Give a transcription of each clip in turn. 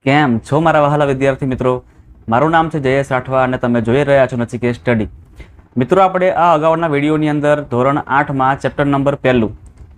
કેમ છો મારા વહાલા વિદ્યાર્થી મિત્રો? મારું નામ છે જયેશ રાઠવા અને તમે જોઈ રહ્યા છો નચિકેત સ્ટડી. મિત્રો, આપણે આ અગાઉના વિડીયોની અંદર ધોરણ 8માં ચેપ્ટર નંબર 1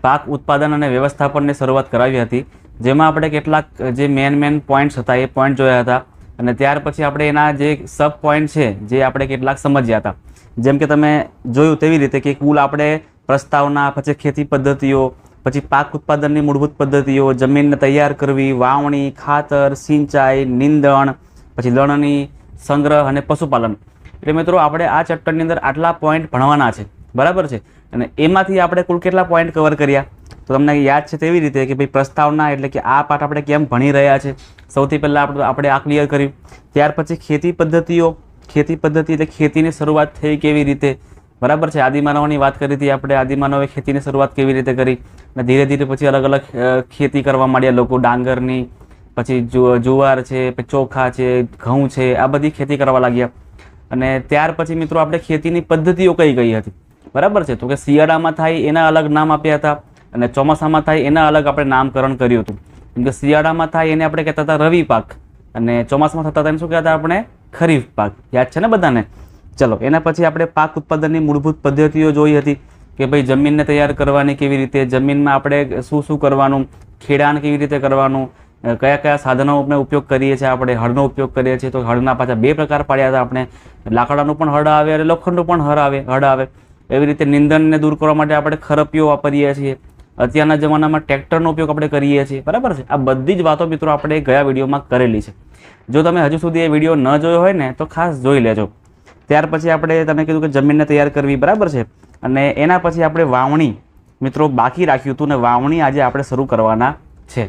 પાક ઉત્પાદન અને વ્યવસ્થાપનની શરૂઆત કરાવી હતી, જેમાં આપણે કેટલાક જે મેન પોઈન્ટ્સ હતા એ પોઈન્ટ જોયા હતા અને ત્યાર પછી આપણે એના જે સબ પોઈન્ટ છે જે આપણે કેટલાક સમજ્યા હતા. જેમ કે તમે જોયું તેવી રીતે કે કુલ આપણે પ્રસ્તાવના, પછી ખેતી પદ્ધતિઓ, પછી પાક ઉત્પાદનની મૂળભૂત પદ્ધતિઓ, જમીનને તૈયાર કરવી, વાવણી, ખાતર, સિંચાઈ, નિંદણ, પછી લણણી, સંગ્રહ અને પશુપાલન. એટલે મિત્રો, આપણે આ ચેપ્ટરની અંદર આટલા પોઈન્ટ ભણવાના છે, બરાબર છે. અને એમાંથી આપણે કુલ કેટલા પોઈન્ટ કવર કર્યા તો તમને યાદ છે તેવી રીતે કે ભાઈ પ્રસ્તાવના એટલે કે આ પાઠ આપણે કેમ ભણી રહ્યા છે, સૌથી પહેલાં આપણે આ ક્લિયર કર્યું. ત્યાર પછી ખેતી પદ્ધતિઓ, ખેતી પદ્ધતિ એટલે ખેતીની શરૂઆત થઈ કેવી રીતે, બરાબર છે. આદિમાનવની વાત કરી હતી આપણે, આદિમાનવે ખેતીની શરૂઆત કેવી રીતે કરી અને ધીરે ધીરે પછી અલગ અલગ ખેતી કરવા માંડ્યા લોકો, ડાંગરની, પછી જુવાર છે, પછી ચોખા છે, ઘઉં છે, આ બધી ખેતી કરવા લાગ્યા. અને ત્યાર પછી મિત્રો આપણે ખેતીની પદ્ધતિઓ કઈ કઈ હતી, બરાબર છે. તો કે શિયાળામાં થાય એના અલગ નામ આપ્યા હતા અને ચોમાસામાં થાય એના અલગ આપણે નામકરણ કર્યું હતું. કેમ કે શિયાળામાં થાય એને આપણે કહેતા હતા રવિ પાક અને ચોમાસામાં થતા હતા એને શું કહેતા આપણે ખરીફ પાક. યાદ છે ને બધાને? ચલો, એના પછી આપણે પાક ઉત્પાદનની મૂળભૂત પદ્ધતિઓ જોઈ હતી કે ભાઈ જમીનને તૈયાર કરવાની કેવી રીતે, જમીનમાં આપણે શું શું કરવાનું, ખેડાણ કેવી રીતે કરવાનું, કયા કયા સાધનોનો ઉપયોગ કરીએ છીએ આપણે, હળનો ઉપયોગ કરીએ છીએ. તો હળના પાછા બે પ્રકાર પાડ્યા હતા આપણે, લાકડાનું પણ હળ આવે અને લોખંડનું પણ હળ આવે. એવી રીતે નિંદણને દૂર કરવા માટે આપણે ખરપીઓ વાપરીએ છીએ. અત્યારના જમાનામાં ટ્રેક્ટરનો ઉપયોગ આપણે કરીએ છીએ, બરાબર છે. આ બધી જ વાતો મિત્રો આપણે ગયા વિડીયોમાં કરેલી છે. જો તમે હજુ સુધી એ વિડીયો ન જોયો હોય ને તો ખાસ જોઈ લેજો. ત્યાર પછી આપણે તમે કીધું કે જમીનને તૈયાર કરવી, બરાબર છે. અને એના પછી આપણે વાવણી મિત્રો બાકી રાખ્યું હતું ને વાવણી આજે આપણે શરૂ કરવાના છે.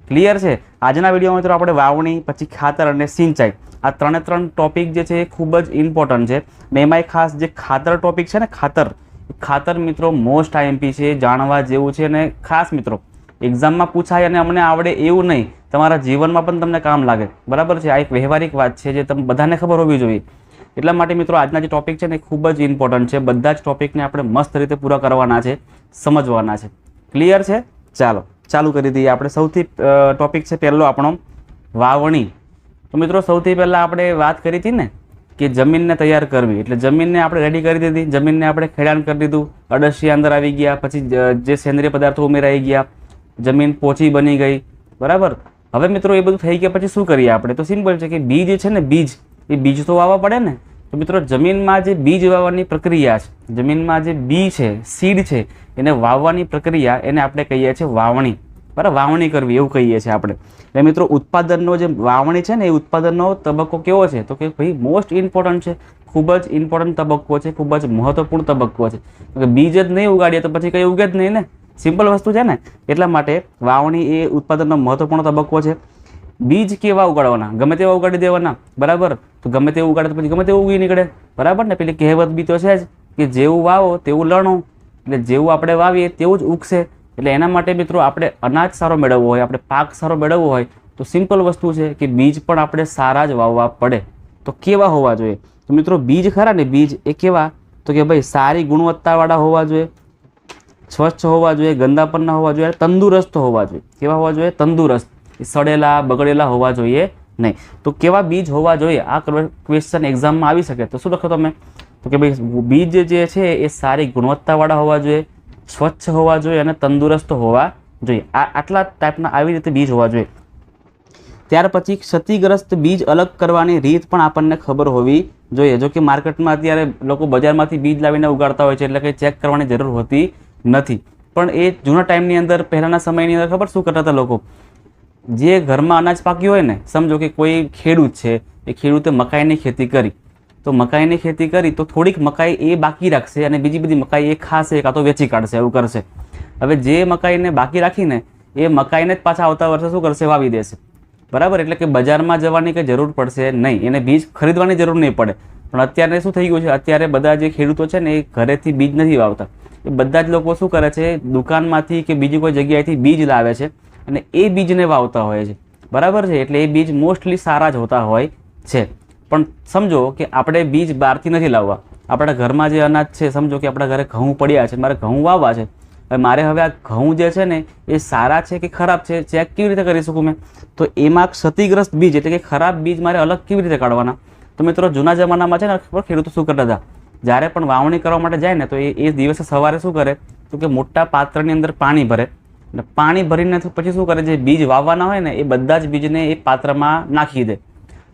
ક્લિયર છે? આજના વિડીયોમાં મિત્રો આપણે વાવણી, પછી ખાતર અને સિંચાઈ, આ ત્રણે ટોપિક જે છે એ ખૂબ જ ઇમ્પોર્ટન્ટ છે. ને એમાંય ખાસ જે ખાતર ટોપિક છે ને, ખાતર મિત્રો મોસ્ટ આઈએમપી છે, જાણવા જેવું છે. અને ખાસ મિત્રો એક્ઝામમાં પૂછાય અને અમને આવડે એવું નહીં, તમારા જીવનમાં પણ તમને કામ લાગે, બરાબર છે. આ એક વ્યવહારિક વાત છે જે તમને બધાને ખબર હોવી જોઈએ. એટલા માટે મિત્રો આજના જે ટોપિક છે ને એ ખૂબ જ ઇમ્પોર્ટન્ટ છે. બધા જ ટોપિકને આપણે મસ્ત રીતે પૂરા કરવાના છે, સમજવાના છે. ક્લિયર છે? ચાલો ચાલુ કરી દઈએ. આપણે સૌથી ટોપિક છે પહેલો આપણો વાવણી. તો મિત્રો સૌથી પહેલાં આપણે વાત કરી હતી ને કે જમીનને તૈયાર કરવી, એટલે જમીનને આપણે રેડી કરી દીધી, જમીનને આપણે ખેડાણ કરી દીધું, અળસિયા અંદર આવી ગયા, પછી જે સેન્દ્રિય પદાર્થો ઉમેરાઈ ગયા, જમીન પોચી બની ગઈ, બરાબર. હવે મિત્રો એ બધું થઈ ગયા પછી શું કરીએ આપણે? તો સિમ્પલ છે કે બીજ છે ને, બીજ તો વાવવા પડે ને. તો મિત્રો જમીનમાં જે બીજ વાવવાની પ્રક્રિયા છે, જમીનમાં જે બી છે, સીડ છે, એને વાવવાની પ્રક્રિયા એને આપણે કહીએ છીએ વાવણી, બરાબર. વાવણી કરવી એવું કહીએ છીએ આપણે. એટલે મિત્રો ઉત્પાદનનો જે વાવણી છે ને એ ઉત્પાદનનો તબક્કો કેવો છે તો કે ભાઈ મોસ્ટ ઇમ્પોર્ટન્ટ છે, ખૂબ જ ઇમ્પોર્ટન્ટ તબક્કો છે, ખૂબ જ મહત્વપૂર્ણ તબક્કો છે. બીજ જ નહીં ઉગાડીએ તો પછી કંઈ ઉગે જ નહીં ને, સિમ્પલ વસ્તુ છે ને. એટલા માટે વાવણી એ ઉત્પાદનનો મહત્વપૂર્ણ તબક્કો છે. બીજ કેવા ઉગાડવાના? ગમે તેવા ઉગાડી દેવાના, બરાબર. તો ગમે તેવું ઉગાડે તો પછી ગમે તેવું ઉગી નીકળે, બરાબર ને. પેલી કહેવત બી તો છે જ કે જેવું વાવો તેવું લણો, એટલે જેવું આપણે વાવીએ તેવું જ ઉગશે. એટલે એના માટે મિત્રો આપણે અનાજ સારો મેળવવો હોય, આપણે પાક સારો મેળવવો હોય તો સિમ્પલ વસ્તુ છે કે બીજ પણ આપણે સારા જ વાવવા પડે. તો કેવા હોવા જોઈએ? તો મિત્રો બીજ ખરા ને, બીજ એ કેવા તો કે ભાઈ સારી ગુણવત્તાવાળા હોવા જોઈએ, સ્વચ્છ હોવા જોઈએ, ગંદા પણ ના હોવા જોઈએ, તંદુરસ્ત હોવા જોઈએ. કેવા હોવા જોઈએ? તંદુરસ્ત. સડેલા બગડેલા હોવા જોઈએ નહીં. તો કેવા બીજ હોવા જોઈએ? આ ક્વેશ્ચન એક્ઝામમાં આવી શકે. તો શું લખો તમે? તો કે ભાઈ બીજ જે છે એ સારી ગુણવત્તાવાળા હોવા જોઈએ, સ્વચ્છ હોવા જોઈએ અને તંદુરસ્ત હોવા જોઈએ. આટલા ટાઈપના આવી રીતે બીજ હોવા જોઈએ. ત્યાર પછી ક્ષતિગ્રસ્ત બીજ અલગ કરવાની રીત પણ આપણને ખબર હોવી જોઈએ. જો કે માર્કેટમાં અત્યારે લોકો બજારમાંથી બીજ લાવીને ઉગાડતા હોય છે, એટલે કંઈ ચેક કરવાની જરૂર હોતી નથી. પણ એ જૂના ટાઈમની અંદર, પહેલાંના સમયની અંદર ખબર શું કરતા હતા લોકો? જે ઘરમાં અનાજ પાક્યું હોય ને, સમજો કે કોઈ ખેડૂત છે, એ ખેડૂતે મકાઈની ખેતી કરી, તો મકાઈની ખેતી કરી તો થોડીક મકાઈ એ બાકી રાખશે અને બીજી બધી મકાઈ એ ખાશે કાં તો વેચી કાઢશે, એવું કરશે. હવે જે મકાઈને બાકી રાખીને એ મકાઈને જ પાછા આવતા વર્ષે શું કરશે? વાવી દેશે, બરાબર. એટલે કે બજારમાં જવાની કંઈ જરૂર પડશે નહીં, એને બીજ ખરીદવાની જરૂર નહીં પડે. પણ અત્યારે શું થઈ ગયું છે? અત્યારે બધા જે ખેડૂતો છે ને એ ઘરેથી બીજ નથી વાવતા. એ બધા જ લોકો શું કરે છે? દુકાનમાંથી કે બીજી કોઈ જગ્યાએથી બીજ લાવે છે અને એ બીજને વાવતા હોય છે, બરાબર છે. એટલે એ બીજ મોસ્ટલી સારા જ હોતા હોય છે. પણ સમજો કે આપણે બીજ બહારથી નથી લાવવા, આપણા ઘરમાં જે અનાજ છે, સમજો કે આપણા ઘરે ઘઉં પડ્યા છે, મારે ઘઉં વાવવા છે, હવે મારે હવે આ ઘઉં જે છે ને એ સારા છે કે ખરાબ છે ચેક કેવી રીતે કરી શકું મેં? તો એમાં ક્ષતિગ્રસ્ત બીજ એટલે કે ખરાબ બીજ મારે અલગ કેવી રીતે કાઢવાના? તો મિત્રો જૂના જમાનામાં છે ને ખેડૂતો શું કરતા હતા, જ્યારે પણ વાવણી કરવા માટે જાય ને તો એ દિવસે સવારે શું કરે તો કે મોટા પાત્રની અંદર પાણી ભરે, અને પાણી ભરીને પછી શું કરે, જે બીજ વાવવાના હોય ને એ બધા જ બીજને એ પાત્રમાં નાખી દે.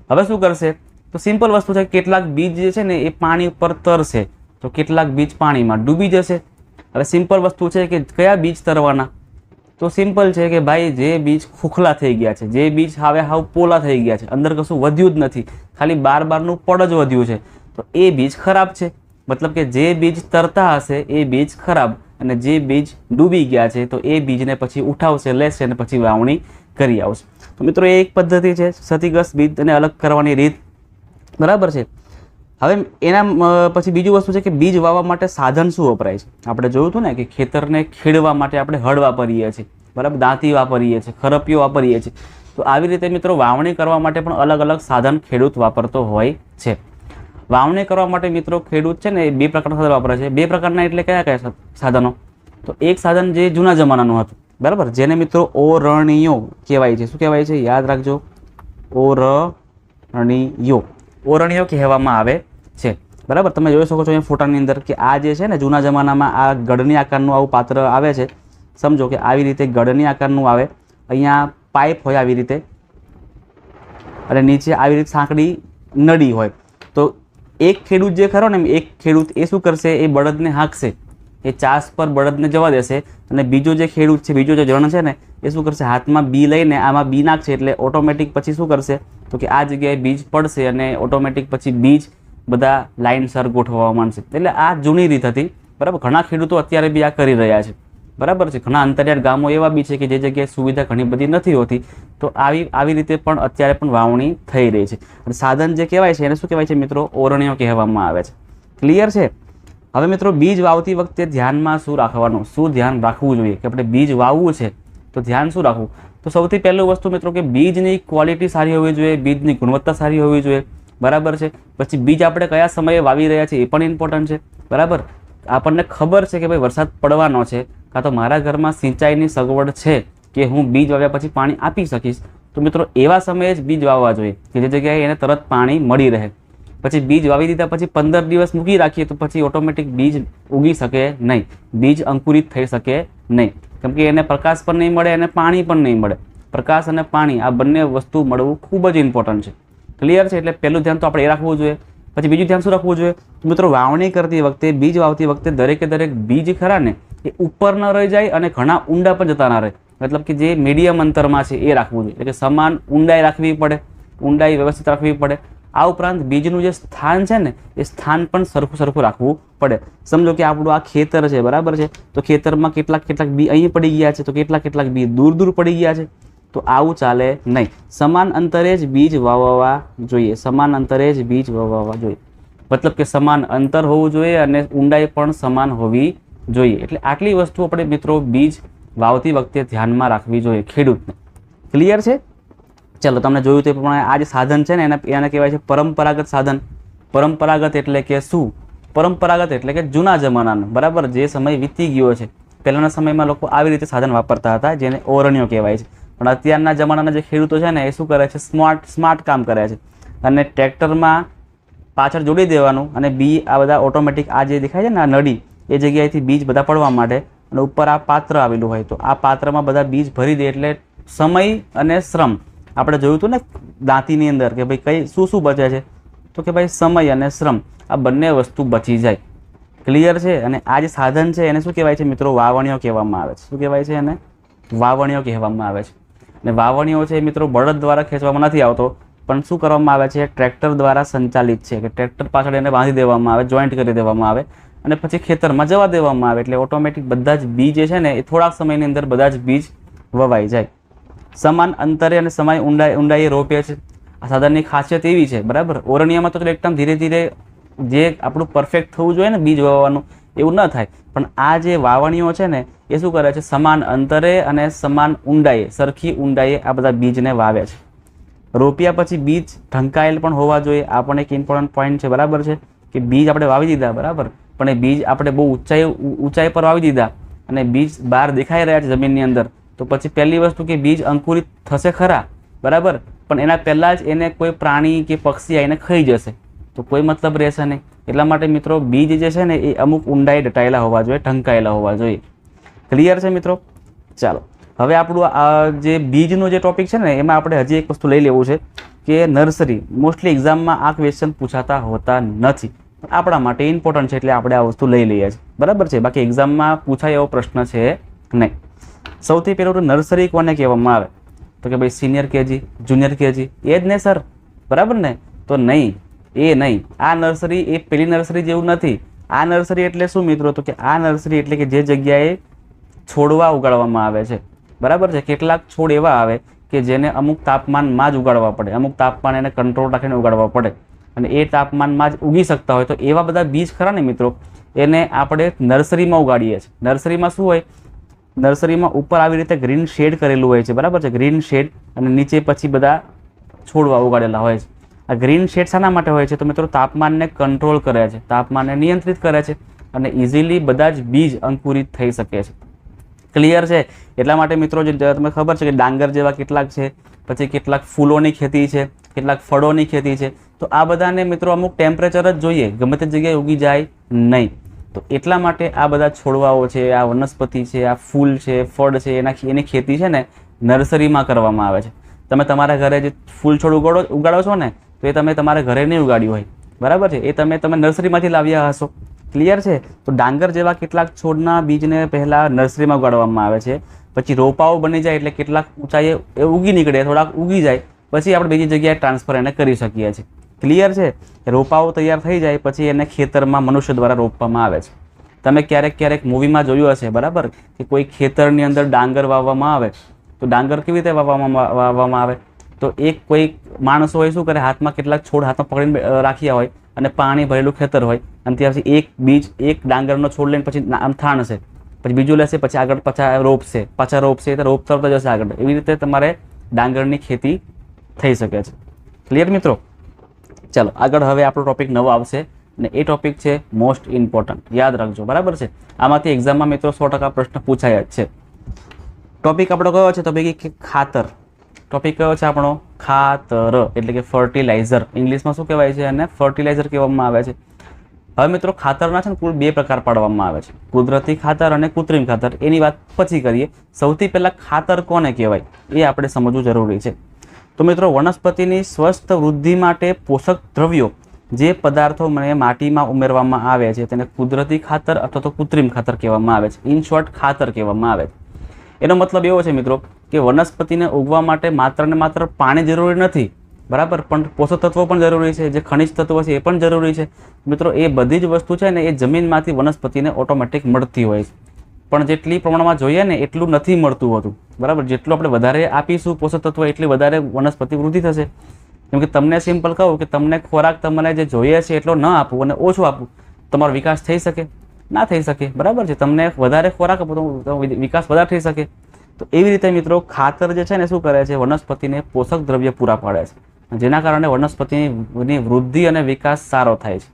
હવે શું કરશે? તો સિમ્પલ વસ્તુ છે, કેટલાક બીજ જે છે ને એ પાણી ઉપર તરશે, તો કેટલાક બીજ પાણીમાં ડૂબી જશે. હવે સિમ્પલ વસ્તુ છે કે કયા બીજ તરવાના? તો સિમ્પલ છે કે ભાઈ જે બીજ ખોખલા થઈ ગયા છે, જે બીજ હવે હાવ પોલા થઈ ગયા છે, અંદર કશું વધ્યું જ નથી, ખાલી બારનું પડ જ વધ્યું છે, તો એ બીજ ખરાબ છે. મતલબ કે જે બીજ તરતા હશે એ બીજ ખરાબ, અને જે બીજ ડૂબી ગયા છે તો એ બીજને પછી ઉઠાવશે, લેશે અને પછી વાવણી કરી આવશે. તો મિત્રો એ એક પદ્ધતિ છે ક્ષતિગ્રસ્ત બીજને અલગ કરવાની રીત, બરાબર છે. હવે એના પછી બીજું વસ્તુ છે કે બીજ વાવવા માટે સાધન શું વપરાય છે? આપણે જોયું હતું ને કે ખેતરને ખેડવા માટે આપણે હળ વાપરીએ છીએ, બરાબર, દાંતી વાપરીએ છીએ, ખરપીઓ વાપરીએ છીએ. તો આવી રીતે મિત્રો વાવણી કરવા માટે પણ અલગ અલગ સાધન ખેડૂત વાપરતો હોય છે. વાવણી કરવા માટે મિત્રો ખેડૂત છે ને એ બે પ્રકારના સાધન વાપરે છે. બે પ્રકારના એટલે કયા કયા સાધનો? તો એક સાધન જે જૂના જમાનાનું હતું, બરાબર, જેને મિત્રો ઓરણીયો કહેવાય છે. શું કહેવાય છે? યાદ રાખજો, ઓરણીયો. ઓરણીયો કહેવામાં આવે છે, બરાબર. તમે જોઈ શકો છો અહીંયા ફોટાની અંદર કે આ જે છે ને જૂના જમાનામાં આ ગઢની આકારનું આવું પાત્ર આવે છે. સમજો કે આવી રીતે ગઢની આકારનું આવે, અહીંયા પાઇપ હોય આવી રીતે, અને નીચે આવી રીતે સાંકડી નળી હોય. તો એક ખેડૂત જે ખરો ને એક ખેડૂત એ શું કરશે, એ બળદને હાંકશે, એ ચાસ પર બળદને જવા દેશે, અને બીજો જે ખેડૂત છે, બીજો જે જણ છે ને એ શું કરશે, હાથમાં બી લઈને આમાં બી નાખશે, એટલે ઓટોમેટિક પછી શું કરશે તો કે આ જગ્યાએ બીજ પડશે અને ઓટોમેટિક પછી બીજ બધા લાઇનસર ગોઠવવા માંડશે. એટલે આ જૂની રીત હતી, બરાબર. ઘણા ખેડૂતો અત્યારે બી આ કરી રહ્યા છે, બરાબર છે. ઘણા અંતરિયાળ ગામો એવા બી છે કે જે જગ્યાએ સુવિધા ઘણી બધી નથી હોતી, તો આવી રીતે પણ અત્યારે પણ વાવણી થઈ રહી છે. અને સાધન જે કહેવાય છે એને શું કહેવાય છે મિત્રો? ઓરણીઓ કહેવામાં આવે છે. ક્લિયર છે? હવે મિત્રો બીજ વાવતી વખતે ધ્યાનમાં શું રાખવાનું, શું ધ્યાન રાખવું જોઈએ કે આપણે બીજ વાવવું છે તો ધ્યાન શું રાખવું? તો સૌથી પહેલું વસ્તુ મિત્રો કે બીજની ક્વોલિટી સારી હોવી જોઈએ, બીજની ગુણવત્તા સારી હોવી જોઈએ, બરાબર છે. પછી બીજ આપણે કયા સમયે વાવી રહ્યા છીએ એ પણ ઇમ્પોર્ટન્ટ છે, બરાબર. આપણને ખબર છે કે ભાઈ વરસાદ પડવાનો છે, કાં તો મારા ઘરમાં સિંચાઈની સગવડ છે કે હું બીજ વાવ્યા પછી પાણી આપી શકીશ, તો મિત્રો એવા સમયે જ બીજ વાવવા જોઈએ કે જે જગ્યાએ એને તરત પાણી મળી રહે. પછી બીજ વાવી દીધા પછી 15 દિવસ મૂકી રાખીએ તો પછી ઓટોમેટિક બીજ ઉગી શકે નહીં, બીજ અંકુરિત થઈ શકે નહીં, કેમ કે એને પ્રકાશ પણ નહીં મળે અને પાણી પણ નહીં મળે. પ્રકાશ અને પાણી આ બંને વસ્તુ મળવું ખૂબ જ ઇમ્પોર્ટન્ટ છે. ક્લિયર છે? એટલે પહેલું ધ્યાન તો આપણે એ રાખવું જોઈએ. પછી બીજું ધ્યાન શું રાખવું જોઈએ? તો મિત્રો વાવણી કરતી વખતે, બીજ વાવતી વખતે દરેક બીજ ખરા ને એ ઉપર ન રહી જાય અને ઘણા ઊંડા પણ જતા ના રહે. મતલબ કે જે મીડિયમ અંતરમાં છે એ રાખવું જોઈએ, એટલે કે સમાન ઊંડાઈ રાખવી પડે, ઊંડાઈ વ્યવસ્થિત રાખવી પડે. આ ઉપરાંત બીજનું જે સ્થાન છે ને એ સ્થાન પણ સરખું રાખવું પડે. સમજો કે આપણું આ ખેતર છે, બરાબર છે, તો ખેતરમાં કેટલાક બી અહીં પડી ગયા છે, તો કેટલાક બી દૂર પડી ગયા છે, તો આવું ચાલે નહીં. સમાન અંતરે જ બીજ વાવવા જોઈએ, સમાન અંતરે જ બીજ વાવવા જોઈએ. મતલબ કે સમાન અંતર હોવું જોઈએ અને ઊંડાઈ પણ સમાન હોવી જોઈએ. એટલે આટલી વસ્તુ આપણે મિત્રો બીજ વાવતી વખતે ધ્યાનમાં રાખવી જોઈએ ખેડૂતને. ક્લિયર છે? ચાલો, તમને જોયું તે પ્રમાણે આ જે સાધન છે ને એને કહેવાય છે પરંપરાગત સાધન. પરંપરાગત એટલે કે શું? પરંપરાગત એટલે કે જૂના જમાનાનું, બરાબર, જે સમય વીતી ગયો છે. પહેલાંના સમયમાં લોકો આવી રીતે સાધન વાપરતા હતા જેને ઓરણીઓ કહેવાય છે. પણ અત્યારના જમાનાના જે ખેડૂતો છે ને એ શું કરે છે? સ્માર્ટ કામ કરે છે, અને ટ્રેક્ટરમાં પાછળ જોડી દેવાનું અને બી આ બધા ઓટોમેટિક આ જે દેખાય છે ને આ નળી એ જગ્યાએથી બીજ બધા પડવા માટે, અને ઉપર આ પાત્ર આવેલું હોય તો આ પાત્રમાં બધા બીજ ભરી દે. એટલે સમય અને શ્રમ, આપણે જોયું હતું ને દાંતીની અંદર કે ભાઈ શું બચે છે, તો કે ભાઈ સમય અને શ્રમ આ બંને વસ્તુ બચી જાય. ક્લિયર છે? અને આ જે સાધન છે એને શું કહેવાય છે મિત્રો? વાવણીઓ કહેવામાં આવે છે. શું કહેવાય છે એને? વાવણીઓ કહેવામાં આવે છે. અને વાવણીઓ છે મિત્રો બળદ દ્વારા ખેંચવામાં નથી આવતો, પણ શું કરવામાં આવે છે? ટ્રેક્ટર દ્વારા સંચાલિત છે, કે ટ્રેક્ટર પાછળ એને બાંધી દેવામાં આવે, જોઈન્ટ કરી દેવામાં આવે અને પછી ખેતરમાં જવા દેવામાં આવે. એટલે ઓટોમેટિક બધા જ બીજ છે ને એ થોડાક સમયની અંદર બધા જ બીજ વવાઈ જાય. સમાન અંતરે અને સમય ઊંડાઈએ રોપે છે. આ સાધનની ખાસિયત એવી છે, બરાબર. ઓરણીયામાં તો એકદમ ધીરે જે આપણું પરફેક્ટ થવું જોઈએ ને બીજ વાવવાનું એવું ન થાય, પણ આ જે વાવણીઓ છે ને એ શું કરે છે? સમાન અંતરે અને સમાન ઊંડાઈએ, સરખી ઊંડાઈએ આ બધા બીજને વાવે છે. રોપ્યા પછી બીજ ઢંકાયેલ પણ હોવા જોઈએ. આ પણ એક ઇમ્પોર્ટન્ટ પોઈન્ટ છે, બરાબર છે, કે બીજ આપણે વાવી દીધા, બરાબર, પણ એ બીજ આપણે બહુ ઊંચાઈ પર વાવી દીધા અને બીજ બહાર દેખાઈ રહ્યા છે જમીનની અંદર, તો પછી પહેલી વસ્તુ કે બીજ અંકુરિત થશે ખરા, બરાબર, પણ એના પહેલાં જ એને કોઈ પ્રાણી કે પક્ષી આવીને ખાઈ જશે, તો કોઈ મતલબ રહેશે નહીં. એટલા માટે મિત્રો બીજ જે છે ને એ અમુક ઊંડાઈ દટાયેલા હોવા જોઈએ, ઢંકાયેલા હોવા જોઈએ. ક્લિયર છે મિત્રો? ચાલો, હવે આપણું આ જે બીજનો જે ટોપિક છે ને એમાં આપણે હજી એક વસ્તુ લઈ લેવું છે કે નર્સરી મોસ્ટલી એક્ઝામમાં આ ક્વેશ્ચન પૂછાતા હોતા નથી, આપણા માટે ઇમ્પોર્ટન્ટ છે એટલે આપણે આ વસ્તુ લઈ લઈએ છીએ, બરાબર છે. બાકી એક્ઝામમાં પૂછાય એવો પ્રશ્ન છે નહીં. સૌથી પહેલું તો નર્સરી કોને કહેવામાં આવે? તો કે ભાઈ સિનિયર કેજી, જુનિયર કેજી, એ જ ને સર, બરાબર ને? તો નહીં, એ નહીં. આ નર્સરી એ પેલી નર્સરી જેવું નથી. આ નર્સરી એટલે શું મિત્રો? તો કે આ નર્સરી એટલે કે જે જગ્યાએ છોડવા ઉગાડવામાં આવે છે, બરાબર છે. કેટલાક છોડ એવા આવે કે જેને અમુક તાપમાનમાં જ ઉગાડવા પડે, અમુક તાપમાન એને કંટ્રોલ રાખીને ઉગાડવા પડે, અને એ તાપમાનમાં જ ઉગી શકતા હોય, તો એવા બધા બીજ ખરા ને મિત્રો, એને આપણે નર્સરીમાં ઉગાડીએ છીએ. નર્સરીમાં શું હોય? નર્સરીમાં ઉપર આવી રીતે ગ્રીન શેડ કરેલું હોય છે, બરાબર છે, ગ્રીન શેડ, અને નીચે પછી બધા છોડવા ઉગાડેલા હોય છે. આ ગ્રીન શેડ શાના માટે હોય છે? તો મિત્રો તાપમાનને કંટ્રોલ કરે છે, તાપમાનને નિયંત્રિત કરે છે, અને ઇઝીલી બધા જ બીજ અંકુરિત થઈ શકે છે. ક્લિયર છે? એટલા માટે મિત્રો જે તમને ખબર છે કે ડાંગર જેવા કેટલાક છે, પછી કેટલાક ફૂલોની ખેતી છે, કેટલાક ફળોની ખેતી છે, તો આ બધાને મિત્રો અમુક ટેમ્પરેચર જ જોઈએ, ગમે તે જગ્યાએ ઉગી જાય નહીં. તો એટલા માટે આ બધા છોડવાઓ છે, આ વનસ્પતિ છે, આ ફૂલ છે, ફળ છે, એની ખેતી છે ને નર્સરીમાં કરવામાં આવે છે. તમે તમારા ઘરે જે ફૂલ છોડ ઉગાડો છો ને, તો એ તમે તમારા ઘરે નહીં ઉગાડ્યું હોય, બરાબર છે, એ તમે નર્સરીમાંથી લાવ્યા હશો. ક્લિયર છે? તો ડાંગર જેવા કેટલાક છોડના બીજને પહેલાં નર્સરીમાં ઉગાડવામાં આવે છે, પછી રોપાઓ બની જાય એટલે કેટલાક ઊંચાઈએ એ ઉગી નીકળે, થોડાક ઉગી જાય, પછી આપણે બીજી જગ્યાએ ટ્રાન્સફર એને કરી શકીએ છીએ. ક્લિયર છે? રોપાઓ તૈયાર થઈ જાય પછી એને ખેતરમાં મનુષ્ય દ્વારા રોપવામાં આવે છે. તમે ક્યારેક મૂવીમાં જોયું હશે, બરાબર, કે કોઈ ખેતરની અંદર ડાંગર વાવવામાં આવે, તો ડાંગર કેવી રીતે વાવવામાં આવે? તો એક કોઈ માણસો હોય શું કરે, હાથમાં કેટલાક છોડ હાથમાં પકડીને રાખ્યા હોય, અને પાણી ભરેલું ખેતર હોય, અને ત્યાં પછી એક બીજ, એક ડાંગરનો છોડ લઈને પછી આમ થાણશે, પછી બીજું લેશે, પછી આગળ પાછા રોપશે, તો રોપતા જશે આગળ. એવી રીતે તમારે ડાંગરની ખેતી થઈ શકે છે. ક્લિયર મિત્રો? ચાલો આગળ હવે આપણો ટોપિક નવો આવશે, અને એ ટોપિક છે મોસ્ટ ઇમ્પોર્ટન્ટ. યાદ રાખજો, બરાબર છે. આમાંથી એક્ઝામમાં મિત્રો 100% પ્રશ્ન પૂછાય જ છે. ટોપિક આપણો કયો છે? તો ભાઈ ખાતર. ટોપિક કયો છે આપણો? ખાતર, એટલે કે ફર્ટિલાઇઝર. ઇંગ્લિશમાં શું કહેવાય છે? અને ફર્ટિલાઇઝર કહેવામાં આવે છે. હવે મિત્રો ખાતરના છે ને કુલ 2 પ્રકાર પાડવામાં આવે છે, કુદરતી ખાતર અને કૃત્રિમ ખાતર. એની વાત પછી કરીએ. સૌથી પહેલાં ખાતર કોને કહેવાય એ આપણે સમજવું જરૂરી છે. તો મિત્રો વનસ્પતિની સ્વસ્થ વૃદ્ધિ માટે પોષક દ્રવ્યો જે પદાર્થો માટીમાં ઉમેરવામાં આવે છે તેને કુદરતી ખાતર અથવા તો કૃત્રિમ ખાતર કહેવામાં આવે છે. ઇન શોર્ટ ખાતર કહેવામાં આવે છે. એનો મતલબ એવો છે મિત્રો કે વનસ્પતિને ઉગવા માટે માત્ર ને માત્ર પાણી જરૂરી નથી, બરાબર, પણ પોષક તત્વો પણ જરૂરી છે, જે ખનિજ તત્વો છે એ પણ જરૂરી છે. મિત્રો એ બધી જ વસ્તુ છે ને એ જમીનમાંથી વનસ્પતિને ઓટોમેટિક મળતી હોય છે, પણ જેટલી પ્રમાણમાં જોઈએ ને એટલું નથી મળતું હોતું, બરાબર. જેટલું આપણે વધારે આપીશું પોષક તત્વો એટલી વધારે વનસ્પતિ વૃદ્ધિ થશે. કેમ કે તમને સિમ્પલ કહું કે તમને ખોરાક તમને જે જોઈએ છે એટલો ન આપવું અને ઓછું આપવું, તમારો વિકાસ થઈ શકે? ના થઈ શકે, બરાબર છે. તમને વધારે ખોરાક આપો તો વિકાસ વધારે થઈ શકે. તો એવી રીતે મિત્રો ખાતર જે છે ને શું કરે છે? વનસ્પતિને પોષક દ્રવ્ય પૂરા પાડે છે, જેના કારણે વનસ્પતિની વૃદ્ધિ અને વિકાસ સારો થાય છે.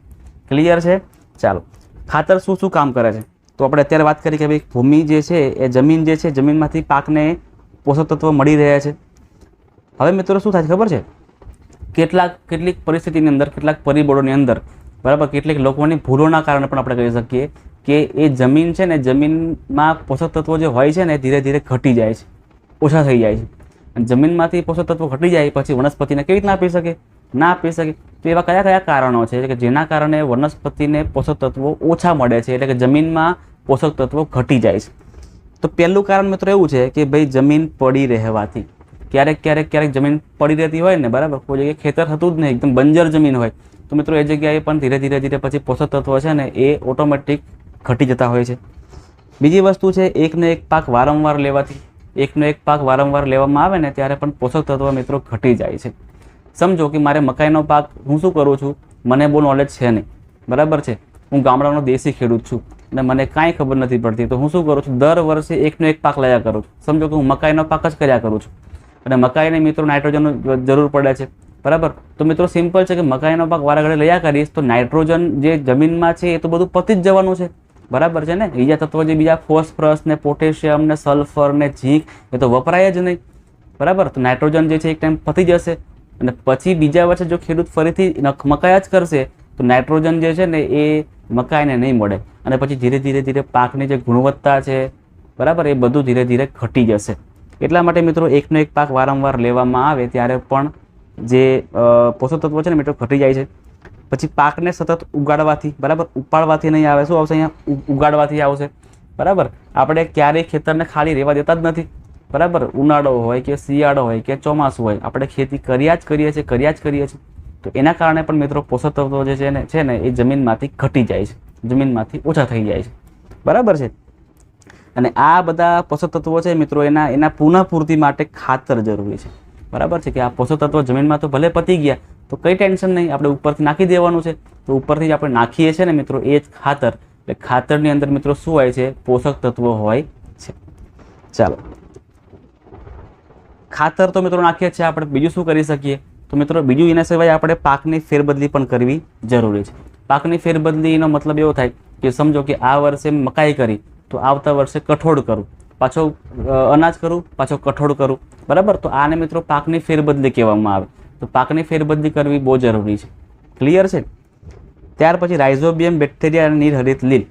ક્લિયર છે? ચાલો, ખાતર શું શું કામ કરે છે? તો આપણે અત્યારે વાત કરી કે ભાઈ ભૂમિ જે છે એ જમીન જે છે, જમીનમાંથી પાકને પોષક તત્વો મળી રહ્યા છે. હવે મિત્રો શું થાય છે ખબર છે? કેટલીક પરિસ્થિતિની અંદર, કેટલાક પરિબળોની અંદર, બરાબર, કેટલીક લોકોની ભૂલોના કારણે પણ આપણે કહી શકીએ કે એ જમીન છે ને, જમીનમાં પોષક તત્વો જે હોય છે ને ધીરે ધીરે ઘટી જાય છે, ઓછા થઈ જાય છે. અને જમીનમાંથી પોષક તત્વો ઘટી જાય પછી વનસ્પતિને કેવી રીતના આપી શકે? ના આપી શકે. તો એવા કયા કયા કારણો છે કે જેના કારણે વનસ્પતિને પોષક તત્વો ઓછા મળે છે, એટલે કે જમીનમાં પોષક તત્વો ઘટી જાય છે? તો પહેલું કારણ મિત્રો એવું છે કે ભાઈ જમીન પડી રહેવાથી. ક્યારેક જમીન પડી રહેતી હોય ને, બરાબર, કોઈ જગ્યાએ ખેતર થતું જ નહીં, એકદમ બંજર જમીન હોય, તો મિત્રો એ જગ્યાએ પણ ધીરે ધીરે પછી પોષક તત્વો છે ને એ ઓટોમેટિક ઘટી જતા હોય છે. બીજી વસ્તુ છે એકનો એક પાક વારંવાર લેવાથી. એકનો એક પાક વારંવાર લેવામાં આવે ને ત્યારે પણ પોષક તત્વો મિત્રો ઘટી જાય છે. સમજો કે મારે મકાઈનો પાક, હું શું કરું છું, મને બહુ નોલેજ છે નહીં, બરાબર છે, હું ગામડાનો દેશી ખેડૂત છું અને મને કાંઈ ખબર નથી પડતી, તો હું શું કરું છું, દર વર્ષે એકનો એક પાક લયા કરું છું. સમજો કે હું મકાઈનો પાક જ કર્યા કરું છું, અને મકાઈને મિત્રો નાઇટ્રોજનની જરૂર પડે છે, બરાબર. તો મિત્રો સિમ્પલ છે કે મકાઈનો પાક વારે ઘડે લયા કરીશ તો નાઇટ્રોજન જે જમીનમાં છે એ તો બધું પતી જ જવાનું છે, બરાબર છે ને. બીજા તત્વો જે બીજા ફોસ્ફરસ ને પોટેશિયમ ને સલ્ફર ને ઝીંક એ તો વપરાય જ નહીં, બરાબર. તો નાઇટ્રોજન જે છે એક ટાઈમ પતી જશે અને પછી બીજા વર્ષે જો ખેડૂત ફરીથી મકાયા જ કરશે તો નાઇટ્રોજન જે છે ને એ મકાઈને નહીં મળે અને પછી ધીરે ધીરે પાકની જે ગુણવત્તા છે, બરાબર, એ બધું ધીરે ધીરે ઘટી જશે. એટલા માટે મિત્રો એકનો એક પાક વારંવાર લેવામાં આવે ત્યારે પણ જે પોષક તત્વો છે ને મિત્રો ઘટી જાય છે. પછી પાકને સતત ઉગાડવાથી, બરાબર, ઉપાડવાથી નહીં આવે, શું આવશે અહીંયા? ઉગાડવાથી આવશે, બરાબર. આપણે ક્યારેય ખેતરને ખાલી રહેવા દેતા જ નથી, બરાબર. ઉનાળો હોય કે શિયાળો હોય કે ચોમાસું હોય, આપણે ખેતી કર્યા જ કરીએ છીએ. તો એના કારણે પણ મિત્રો પોષક તત્વો જે છે ને એ જમીનમાંથી ઘટી જાય છે, જમીનમાંથી ઓછા થઈ જાય છે, બરાબર છે. અને આ બધા પોષક તત્વો છે મિત્રો એના પુનઃપૂર્તિ માટે ખાતર જરૂરી છે, બરાબર છે. કે આ પોષક તત્વો જમીનમાં તો ભલે પતી ગયા તો કંઈ ટેન્શન નહીં, આપણે ઉપરથી નાખી દેવાનું છે. તો ઉપરથી આપણે નાખીએ છીએ ને મિત્રો એ જ ખાતર, એટલે ખાતરની અંદર મિત્રો શું હોય છે? પોષક તત્વો હોય છે. ચાલો, ખાતર તો મિત્રો નાખીએ છીએ આપણે. બીજું શું કરી શકીએ? તો મિત્રો બીજું એના સિવાય આપણે પાકની ફેરબદલી પણ કરવી જરૂરી છે. પાકની ફેરબદલીનો મતલબ એવો થાય કે સમજો કે આ વર્ષે મકાઈ કરી તો આવતા વર્ષે કઠોળ કરું, પાછો અનાજ કરું, પાછો કઠોળ કરું, બરાબર. તો આને મિત્રો પાકની ફેરબદલી કહેવામાં આવે. તો પાકની ફેરબદલી કરવી બહુ જરૂરી છે. ક્લિયર છે? ત્યાર પછી રાઇઝોબિયમ બેક્ટેરિયા અને નીલહરિત લીલ.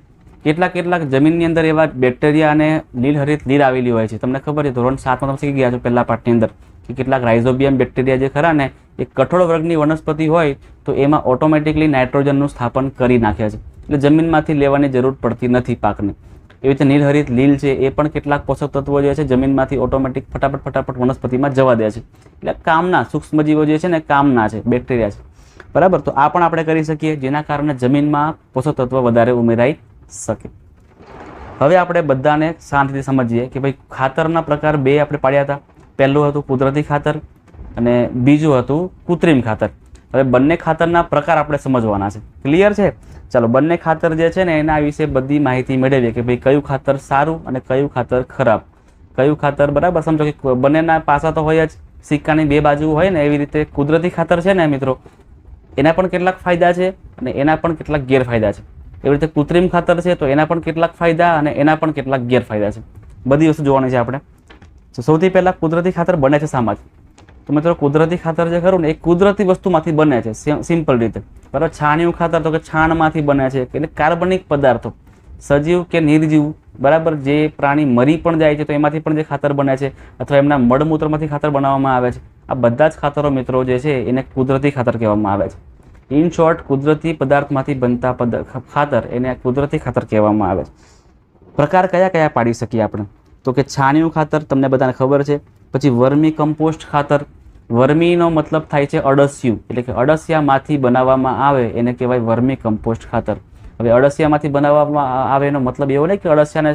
કેટલાક જમીનની અંદર એવા બેક્ટેરિયા અને નીલહરિત લીલ આવેલી હોય છે. તમને ખબર છે, ધોરણ 7માં તમે શીખી ગયા છો પહેલા પાઠની અંદર કે કેટલાક રાઇઝોબિયમ બેક્ટેરિયા જે ખરા ને એ કઠોળ વર્ગની વનસ્પતિ હોય તો એમાં ઓટોમેટિકલી નાઇટ્રોજનનું સ્થાપન કરી નાખે છે, એટલે જમીનમાંથી લેવાની જરૂર પડતી નથી પાકને. એવી રીતે નીલહરિત લીલ છે એ પણ કેટલાક પોષક તત્વો જે છે જમીનમાંથી ઓટોમેટિક ફટાફટ વનસ્પતિમાં જવા દે છે. એટલે કામના સૂક્ષ્મજીવો જે છે ને કામના છે, બેક્ટેરિયા છે, બરાબર. તો આ પણ આપણે કરી શકીએ જેના કારણે જમીનમાં પોષક તત્વ વધારે ઉમેરાઈ શકે. હવે આપણે બધાને શાંતિથી સમજીએ કે ભાઈ ખાતરના પ્રકાર બે આપણે પાડ્યા હતા. પહેલું હતું કુદરતી ખાતર અને બીજું હતું કૃત્રિમ ખાતર. હવે બંને ખાતરના પ્રકાર આપણે સમજવાના છે. ક્લિયર છે? ચાલો, બંને ખાતર જે છે ને એના વિશે બધી માહિતી મેળવીએ કે ભાઈ કયું ખાતર સારું અને કયું ખાતર ખરાબ, કયું ખાતર, બરાબર. સમજો કે બંનેના પાસા તો હોય જ, સિક્કાની બે બાજુ હોય ને એવી રીતે કુદરતી ખાતર છે ને મિત્રો એના પણ કેટલાક ફાયદા છે અને એના પણ કેટલાક ગેરફાયદા છે. એવી રીતે કૃત્રિમ ખાતર છે તો એના પણ કેટલાક ફાયદા અને એના પણ કેટલાક ગેરફાયદા છે. બધી વસ્તુ જોવાની છે આપણે. સૌથી પહેલાં કુદરતી ખાતર બને છે શામાંથી? તો મિત્રો કુદરતી ખાતર જે ખરું ને એ કુદરતી વસ્તુમાંથી બને છે, સિમ્પલ રીતે, બરાબર. છાણિયું ખાતર તો કે છાણમાંથી બને છે, એટલે કાર્બનિક પદાર્થો, સજીવ કે નિર્જીવ, બરાબર, જે પ્રાણી મરી પણ જાય છે તો એમાંથી પણ જે ખાતર બને છે અથવા એમના મળમૂત્રમાંથી ખાતર બનાવવામાં આવે છે. આ બધા જ ખાતરો મિત્રો જે છે એને કુદરતી ખાતર કહેવામાં આવે છે. ઇન શોર્ટ, કુદરતી પદાર્થમાંથી બનતા ખાતર એને કુદરતી ખાતર કહેવામાં આવે છે. પ્રકાર કયા કયા પાડી શકીએ આપણે? તો કે છાણિયું ખાતર તમને બધાને ખબર છે. પછી વર્મી કમ્પોસ્ટ ખાતર. વર્મીનો મતલબ થાય છે અળસિયું, એટલે કે અળસિયામાંથી બનાવવામાં આવે એને કહેવાય વર્મી કમ્પોસ્ટ ખાતર. હવે અળસિયામાંથી બનાવવામાં આવે એનો મતલબ એવો નહીં કે અળસિયાને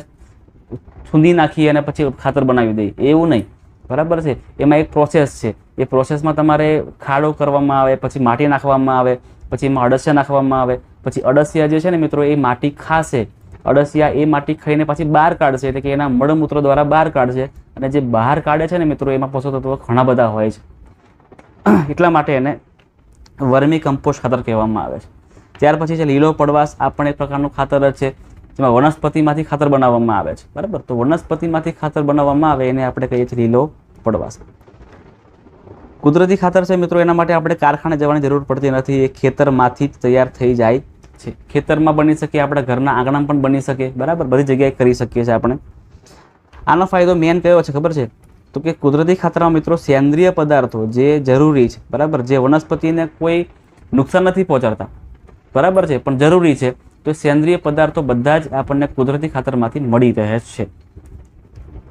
છૂંદી નાખી અને પછી ખાતર બનાવી દઈએ, એવું નહીં, બરાબર છે. એમાં એક પ્રોસેસ છે. એ પ્રોસેસમાં તમારે ખાડો કરવામાં આવે, પછી માટી નાખવામાં આવે, પછી એમાં અળસિયા નાખવામાં આવે, પછી અળસિયા જે છે ને મિત્રો એ માટી ખાશે. અળસિયા એ માટી ખાઈને પાછી બહાર કાઢશે, એટલે કે એના મળમૂત્ર દ્વારા બહાર કાઢશે અને જે બહાર કાઢે છે ને મિત્રો એમાં પોષક તત્વો ઘણા બધા હોય છે. એટલા માટે એને વર્મી કમ્પોસ્ટ ખાતર કહેવામાં આવે છે. ત્યાર પછી છે લીલો પડવાશ. આ પણ એક પ્રકારનું ખાતર જ છે જેમાં વનસ્પતિમાંથી ખાતર બનાવવામાં આવે છે, બરાબર. તો વનસ્પતિમાંથી ખાતર બનાવવામાં આવે એને આપણે કહીએ છીએ લીલો પડવાશ. કુદરતી ખાતર છે મિત્રો એના માટે આપણે કારખાને જવાની જરૂર પડતી નથી, એ ખેતરમાંથી જ તૈયાર થઈ જાય છે. ખેતરમાં બની શકે, આપણા ઘરના આંગણામાં પણ બની શકે, બરાબર. બધી જગ્યાએ કરી શકીએ છીએ આપણે. આનો ફાયદો મેન કયો છે ખબર છે? તો કે કુદરતી ખાતરમાં મિત્રો સેન્દ્રિય પદાર્થો જે જરૂરી છે, બરાબર, જે વનસ્પતિને કોઈ નુકસાન નથી પહોંચાડતા, બરાબર છે, પણ જરૂરી છે, તો સેન્દ્રિય પદાર્થો બધા જ આપણને કુદરતી ખાતરમાંથી મળી રહે છે.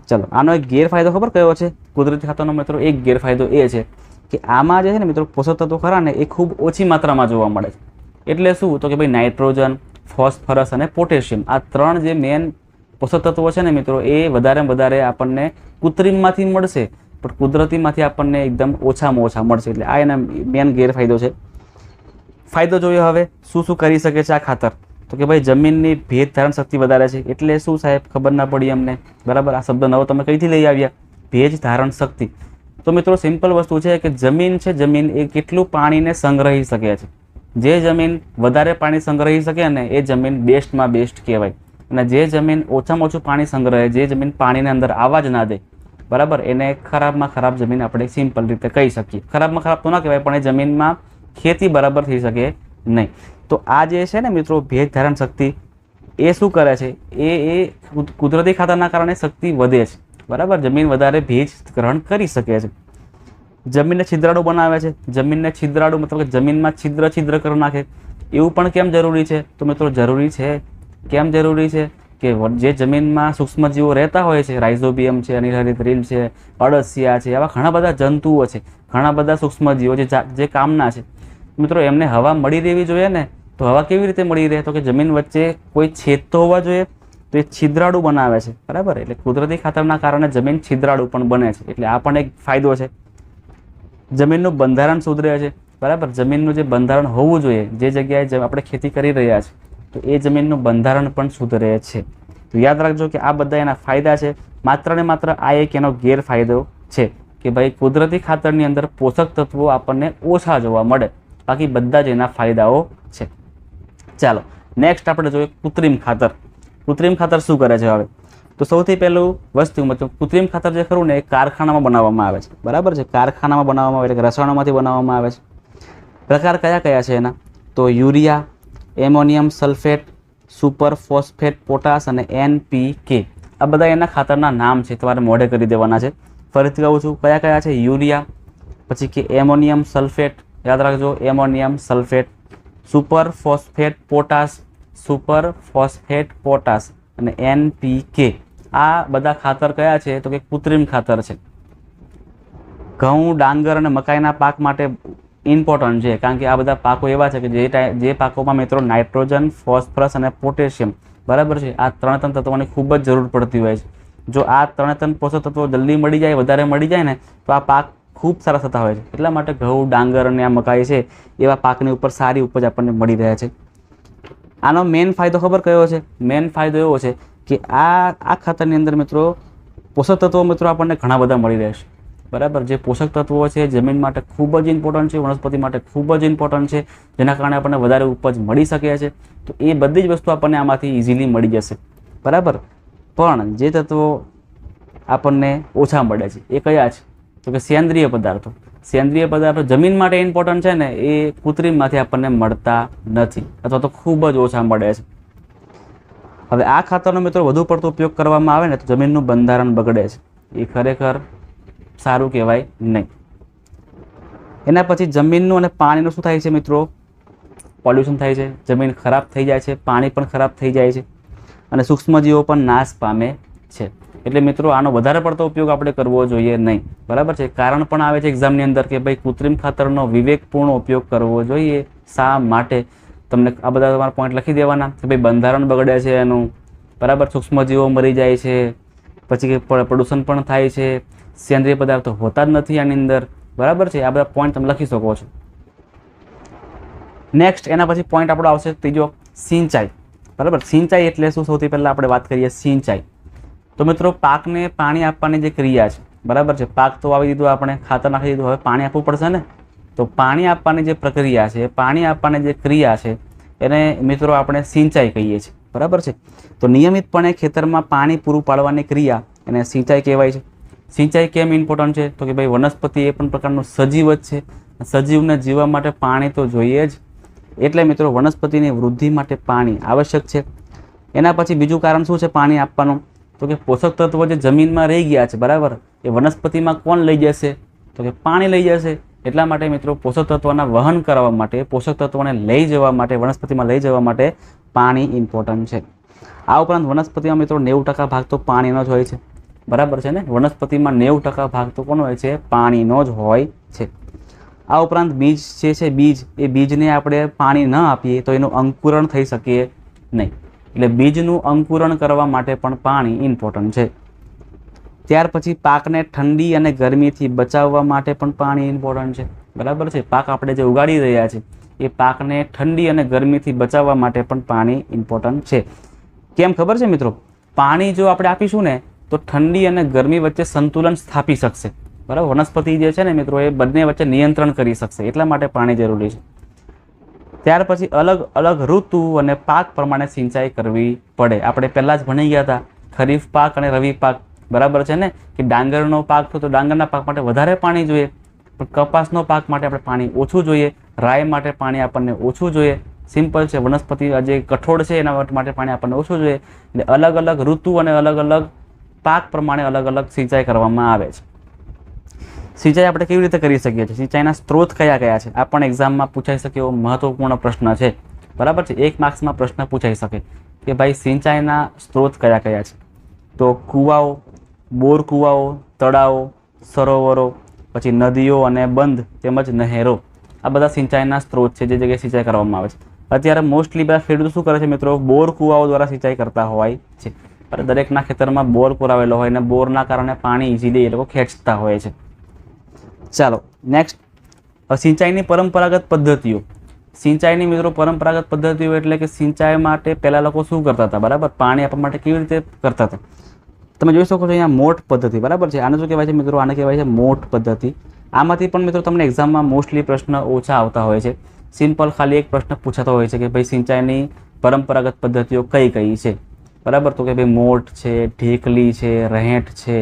ચલો, આનો એક ગેરફાયદો ખબર કયો છે કુદરતી ખાતરનો મિત્રો? એક ગેરફાયદો એ છે કે આમાં જે છે ને મિત્રો પોષક તત્વો ખરા ને એ ખૂબ ઓછી માત્રામાં જોવા મળે છે. એટલે શું? તો કે ભાઈ નાઇટ્રોજન, ફોસ્ફરસ અને પોટેશિયમ, આ ત્રણ જે મેન પોષક તત્વો છે ને મિત્રો એ વધારે આપણને કૃત્રિમમાંથી મળશે, પણ કુદરતીમાંથી આપણને એકદમ ઓછામાં ઓછા મળશે. એટલે આ એના મેન ગેરફાયદો છે. ફાયદો જોઈએ હવે શું શું કરી શકે છે આ ખાતર? તો કે ભાઈ જમીનની ભેજ ધારણ શક્તિ વધારે છે. એટલે શું સાહેબ? ખબર ના પડી અમને, બરાબર. આ શબ્દ નવો તમે કઈથી લઈ આવ્યા? ભેજ ધારણ શક્તિ. તો મિત્રો સિમ્પલ વસ્તુ છે કે જમીન છે, જમીન એ કેટલું પાણીને સંગ્રહી શકે છે. જે જમીન વધારે પાણી સંગ્રહી શકે ને એ જમીન બેસ્ટમાં બેસ્ટ કહેવાય. અને જે જમીન ઓછામાં ઓછું પાણી સંગ્રહે, જે જમીન પાણીની અંદર આવવા જ ના દે, બરાબર, એને ખરાબમાં ખરાબ જમીન આપણે સિમ્પલ રીતે કહી શકીએ. ખરાબમાં ખરાબ તો ના કહેવાય, પણ એ જમીનમાં ખેતી બરાબર થઈ શકે નહીં. તો આ જે છે ને મિત્રો ભેજ ધારણ શક્તિ, એ શું કરે છે, એ કુદરતી ખાતરના કારણે શક્તિ વધે છે, બરાબર. જમીન વધારે ભેજ ગ્રહણ કરી શકે છે. જમીનને છિદ્રાળુ બનાવે છે. જમીનને છિદ્રાળુ મતલબ કે જમીનમાં છિદ્ર કરી નાખે. એવું પણ કેમ જરૂરી છે? તો મિત્રો જરૂરી છે. કેમ જરૂરી છે? કે જે જમીનમાં સૂક્ષ્મજીવો રહેતા હોય છે, રાઇઝોબિયમ છે, અનિલહરિત રીલ છે, અળસિયા છે, આવા ઘણા બધા જંતુઓ છે, ઘણા બધા સૂક્ષ્મજીવો જે કામના છે. મિત્રો એમને હવા મળી રહેવી જોઈએ ને. તો હવા કેવી રીતે મળી રહે? તો કે જમીન વચ્ચે કોઈ છેદ તો હોવા જોઈએ. તો એ છિદ્રાળુ બનાવે છે, બરાબર. એટલે કુદરતી ખાતરના કારણે જમીન છિદ્રાળુ પણ બને છે. એટલે આ પણ એક ફાયદો છે. જમીનનું બંધારણ સુધરે છે, બરાબર. જમીનનું જે બંધારણ હોવું જોઈએ, જે જગ્યાએ આપણે ખેતી કરી રહ્યા છીએ, તો એ જમીનનું બંધારણ પણ સુધરે છે. તો યાદ રાખજો કે આ બધા એના ફાયદા છે. માત્ર ને માત્ર આ એક એનો ગેરફાયદો છે કે ભાઈ કુદરતી ખાતરની અંદર પોષક તત્વો આપણને ઓછા જોવા મળે. બાકી બધા જ એના ફાયદાઓ છે. ચાલો નેક્સ્ટ આપણે જોઈએ કૃત્રિમ ખાતર. કૃત્રિમ ખાતર શું કરે છે હવે? તો સૌથી પહેલું વસ્તુ મતલબ કૃત્રિમ ખાતર જે ખરું ને એ કારખાનામાં બનાવવામાં આવે છે, બરાબર છે. કારખાનામાં બનાવવામાં આવે એટલે રસાયણોમાંથી બનાવવામાં આવે છે. પ્રકાર કયા કયા છે એના? તો urea, ammonium sulphate, super phosphate potash અને NPK. આ બધા એના ખાતરના નામ છે, તમારે મોઢે કરી દેવાના છે. ફરીથી કહું છું, કયા કયા છે? યુરિયા, પછી કે એમોનિયમ સલ્ફેટ, યાદ રાખજો ammonium sulphate, super phosphate potash, super phosphate potash અને NPK. આ બધા ખાતર કયા છે? તો કે કૃત્રિમ ખાતર છે. ઘઉં, ડાંગર અને મકાઈના પાક માટે ઇમ્પોર્ટન્ટ છે, કારણ કે આ બધા પાકો એવા છે કે જે પાકોમાં મિત્રો નાઇટ્રોજન, ફોસ્ફરસ અને પોટેશિયમ, બરાબર છે, આ ત્રણ તત્વોની ખૂબ જ જરૂર પડતી હોય છે. જો આ ત્રણ પોષક તત્વો જલ્દી મળી જાય, વધારે મળી જાય ને, તો આ પાક ખૂબ સારા થતા હોય છે. એટલા માટે ઘઉં, ડાંગર અને આ મકાઈ છે એવા પાકની ઉપર સારી ઉપજ આપણને મળી રહે છે. આનો મેઇન ફાયદો ખબર કયો છે? મેઇન ફાયદો એવો છે કે આ ખાતરની અંદર મિત્રો પોષક તત્વો મિત્રો આપણને ઘણા બધા મળી રહેશે, બરાબર. જે પોષક તત્વો છે જમીન માટે ખૂબ જ ઇમ્પોર્ટન્ટ છે, વનસ્પતિ માટે ખૂબ જ ઇમ્પોર્ટન્ટ છે, જેના કારણે આપણને વધારે ઉપજ મળી શકે છે. તો એ બધી જ વસ્તુ આપણને આમાંથી ઇઝીલી મળી જશે, બરાબર. પણ જે તત્વો આપણને ઓછા મળે છે એ કયા છે? તો કે સેન્દ્રિય પદાર્થો. સેન્દ્રિય પદાર્થો જમીન માટે ઇમ્પોર્ટન્ટ છે ને, એ કૃત્રિમમાંથી આપણને મળતા નથી, અથવા તો ખૂબ જ ઓછા મળે છે. હવે આ ખાતરનો મિત્રો વધુ પડતો ઉપયોગ કરવામાં આવે ને તો જમીનનું બંધારણ બગડે છે. એ ખરેખર સારું કહેવાય નહીં. એના પછી જમીનનું અને પાણીનું શું થાય છે મિત્રો? પોલ્યુશન થાય છે, જમીન ખરાબ થઈ જાય છે, પાણી પણ ખરાબ થઈ જાય છે અને સૂક્ષ્મજીવો પણ નાશ પામે છે. એટલે મિત્રો આનો વધારે પડતો ઉપયોગ આપણે કરવો જોઈએ નહીં, બરાબર છે. કારણ પણ આવે છે એક્ઝામની અંદર કે ભાઈ કૃત્રિમ ખાતરનો વિવેકપૂર્ણ ઉપયોગ કરવો જોઈએ. શા માટે? તમને આ બધા તમારા પોઈન્ટ લખી દેવાના કે ભાઈ બંધારણ બગડે છે એનું, બરાબર, સૂક્ષ્મજીવો મરી જાય છે, પછી કે પ્રદૂષણ પણ થાય છે, સેન્દ્રિય પદાર્થો હોતા જ નથી આની અંદર, બરાબર છે. આ બધા પોઈન્ટ તમે લખી શકો છો. નેક્સ્ટ એના પછી પોઈન્ટ આપણો આવશે ત્રીજો, સિંચાઈ, બરાબર. સિંચાઈ એટલે શું? સૌથી પહેલાં આપણે વાત કરીએ સિંચાઈ. તો મિત્રો પાકને પાણી આપવાની જે ક્રિયા છે, બરાબર છે, પાક તો વાવી દીધું આપણે, ખાતર નાખી દીધું, હવે પાણી આપવું પડશે ને. તો પાણી આપવાની જે પ્રક્રિયા છે, પાણી આપવાની જે ક્રિયા છે, એને મિત્રો આપણે સિંચાઈ કહીએ છીએ, બરાબર છે. તો નિયમિતપણે ખેતરમાં પાણી પૂરું પાડવાની ક્રિયા એને સિંચાઈ કહેવાય છે. સિંચાઈ કેમ ઇમ્પોર્ટન્ટ છે? તો કે ભાઈ વનસ્પતિ એ પણ પ્રકારનું સજીવ જ છે, સજીવને જીવવા માટે પાણી તો જોઈએ જ. એટલે મિત્રો વનસ્પતિની વૃદ્ધિ માટે પાણી આવશ્યક છે. એના પછી બીજું કારણ શું છે પાણી આપવાનું? તો કે પોષક તત્વો જે જમીનમાં રહી ગયા છે, બરાબર, એ વનસ્પતિમાં કોણ લઈ જશે? તો કે પાણી લઈ જશે. એટલા માટે મિત્રો પોષક તત્વોના વહન કરવા માટે, પોષક તત્વોને લઈ જવા માટે, વનસ્પતિમાં લઈ જવા માટે પાણી ઇમ્પોર્ટન્ટ છે. આ ઉપરાંત વનસ્પતિમાં મિત્રો 90% ભાગ તો પાણીનો જ હોય છે, બરાબર છે ને. વનસ્પતિમાં 90% ભાગ તો કોનો હોય છે? પાણીનો જ હોય છે. આ ઉપરાંત બીજ જે છે, એ બીજને આપણે પાણી ન આપીએ તો એનું અંકુરણ થઈ શકે નહીં. એટલે બીજનું અંકુરણ કરવા માટે પણ પાણી ઇમ્પોર્ટન્ટ છે. ત્યાર પછી પાકને ઠંડી અને ગરમીથી બચાવવા માટે પણ પાણી ઇમ્પોર્ટન્ટ છે, બરાબર છે. પાક આપણે જે ઉગાડી રહ્યા છે એ પાકને ઠંડી અને ગરમીથી બચાવવા માટે પણ પાણી ઇમ્પોર્ટન્ટ છે. કેમ ખબર છે મિત્રો? પાણી જો આપણે આપીશું ને તો ઠંડી અને ગરમી વચ્ચે સંતુલન સ્થાપી શકશે, બરાબર. વનસ્પતિ જે છે ને મિત્રો એ બંને વચ્ચે નિયંત્રણ કરી શકશે, એટલા માટે પાણી જરૂરી છે. ત્યાર પછી અલગ અલગ ઋતુ અને પાક પ્રમાણે સિંચાઈ કરવી પડે. આપણે પહેલાં જ ભણી ગયા હતા ખરીફ પાક અને રવિ પાક, બરાબર છે ને, કે ડાંગરનો પાક તો ડાંગરના પાક માટે વધારે પાણી જોઈએ, પણ કપાસનો પાક માટે આપણે પાણી ઓછું જોઈએ, રાઈ માટે પાણી આપણને ઓછું જોઈએ. સિમ્પલ છે. વનસ્પતિ જે કઠોળ છે એના માટે પાણી આપણને ઓછું જોઈએ. એટલે અલગ અલગ ઋતુ અને અલગ અલગ પાક પ્રમાણે અલગ અલગ સિંચાઈ કરવામાં આવે છે. સિંચાઈ આપણે કેવી રીતે કરી શકીએ છીએ, સિંચાઈના સ્ત્રોત કયા કયા છે, આ પણ એક્ઝામમાં પૂછાઈ શકે એવો મહત્વપૂર્ણ પ્રશ્ન છે, બરાબર છે. 1 માર્ક્સમાં પ્રશ્ન પૂછાઈ શકે કે ભાઈ સિંચાઈના સ્ત્રોત કયા કયા છે. તો કૂવાઓ, બોર કૂવાઓ, તળાવો, સરોવરો, પછી નદીઓ અને બંધ તેમજ નહેરો, આ બધા સિંચાઈના સ્ત્રોત છે જે જગ્યાએ સિંચાઈ કરવામાં આવે છે. અત્યારે મોસ્ટલી બધા ખેડૂતો શું કરે છે મિત્રો, બોર કૂવાઓ દ્વારા સિંચાઈ કરતા હોય છે. દરેકના ખેતરમાં બોર પુરાવેલો હોય અને બોરના કારણે પાણી ઇઝીલી એ લોકો ખેંચતા હોય છે. ચાલો નેક્સ્ટ, સિંચાઈની પરંપરાગત પદ્ધતિઓ. સિંચાઈની મિત્રો પરંપરાગત પદ્ધતિઓ એટલે કે સિંચાઈ માટે પહેલાં લોકો શું કરતા હતા, બરાબર, પાણી આપવા માટે કેવી રીતે કરતા હતા. તમે જોઈ શકો છો અહીંયા મોટ પદ્ધતિ, બરાબર છે. આને શું કહેવાય છે મિત્રો, આને કહેવાય છે મોટ પદ્ધતિ. આમાંથી પણ મિત્રો તમને એક્ઝામમાં મોસ્ટલી પ્રશ્ન ઓછા આવતા હોય છે. સિમ્પલ ખાલી એક પ્રશ્ન પૂછાતો હોય છે કે ભાઈ સિંચાઈની પરંપરાગત પદ્ધતિઓ કઈ કઈ છે, બરાબર. તો કે ભાઈ મોટ છે, ઢેકલી છે, રહેંટ છે,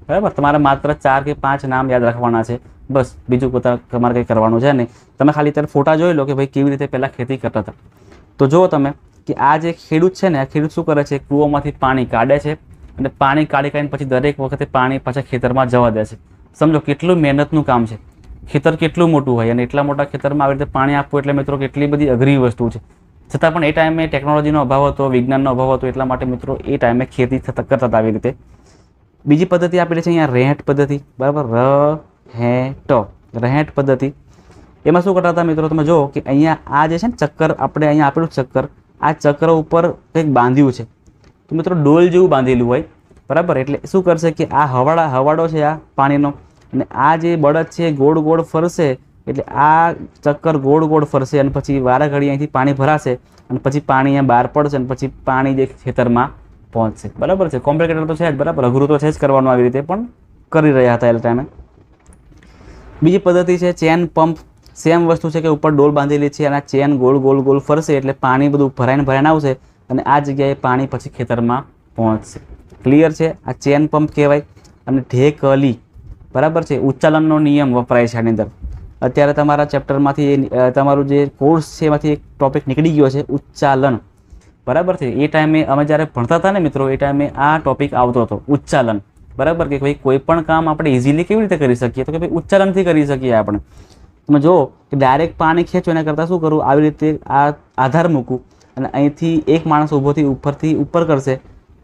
બરાબર. તમારે માત્ર 4 કે 5 નામ યાદ રાખવાના છે, બસ. બીજું તમારે કંઈ કરવાનું છે નહીં. તમે ખાલી ત્યારે ફોટા જોઈ લો કે ભાઈ કેવી રીતે પહેલાં ખેતી કરતા હતા. તો જુઓ તમે કે આ જે ખેડૂત છે ને, આ ખેડૂત શું કરે છે, કૂવામાંથી પાણી કાઢે છે અને પાણી કાઢી કાઢીને પછી દરેક વખતે પાણી પાછા ખેતરમાં જવા દે છે. સમજો કેટલું મહેનતનું કામ છે. ખેતર કેટલું મોટું હોય અને એટલા મોટા ખેતરમાં આવી રીતે પાણી આપવું એટલે મિત્રો કેટલી બધી અઘરી વસ્તુ છે. છતાં પણ એ ટાઈમે ટેકનોલોજીનો અભાવ હતો, વિજ્ઞાનનો અભાવ હતો, એટલા માટે મિત્રો એ ટાઈમે ખેતી કરતા હતા આવી રીતે. બીજી પદ્ધતિ આપેલી છે અહીંયા રહેંટ પદ્ધતિ, બરાબર. રહેંટ પદ્ધતિ. એમાં શું કરતા હતા મિત્રો, તમે જુઓ કે અહીંયા આ જે છે ને ચક્કર, આપણે અહીંયા આપેલું ચક્કર, આ ચક્ર ઉપર કંઈક બાંધ્યું છે. તો મિત્રો ડોલ જેવું બાંધેલું હોય, બરાબર. એટલે શું કરશે કે આ હવાડો છે આ પાણીનો, અને આ જે બળદ છે ગોળ ગોળ ફરશે, એટલે આ ચક્કર ગોળ ગોળ ફરશે અને પછી વારા ઘડી અહીંથી પાણી ભરાશે અને પછી પાણી અહીંયા બહાર પડશે અને પછી પાણી જે ખેતરમાં પહોંચશે, બરાબર છે. કોમ્પ્લિકેટેડ તો છે જ, બરાબર, અઘરું તો છે જ કરવાનું. આવી રીતે પણ કરી રહ્યા હતા એ ટાઈમે. બીજી પદ્ધતિ છે ચેન પંપ. સેમ વસ્તુ છે કે ઉપર ડોલ બાંધેલી છે અને આ ચેન ગોળ ગોળ ગોળ ફરશે એટલે પાણી બધું ભરાઈને આવશે અને આ જગ્યાએ પાણી પછી ખેતરમાં પહોંચશે. ક્લિયર છે. આ ચેન પંપ કહેવાય. અને ઢેકલી, બરાબર છે. ઉચ્ચાલનનો નિયમ વપરાય છે આની અંદર. અત્યારે તમારા ચેપ્ટરમાંથી તમારું જે કોર્સ છે એમાંથી એક ટોપિક નીકળી ગયો છે, ઉચ્ચાલન, બરાબર છે. એ ટાઈમે અમે જ્યારે ભણતા હતા ને મિત્રો, એ ટાઈમે આ ટોપિક આવતો હતો, ઉચ્ચાલન, બરાબર. કે ભાઈ કોઈ પણ કામ આપણે ઇઝીલી કેવી રીતે કરી શકીએ, તો કે ભાઈ ઉચ્ચાલનથી કરી શકીએ આપણે. તમે જુઓ કે ડાયરેક્ટ પાણી ખેંચો એના કરતાં શું કરવું, આવી રીતે આ આધાર મૂકવું અને અહીંથી એક માણસ ઊભોથી ઉપરથી ઉપર કરશે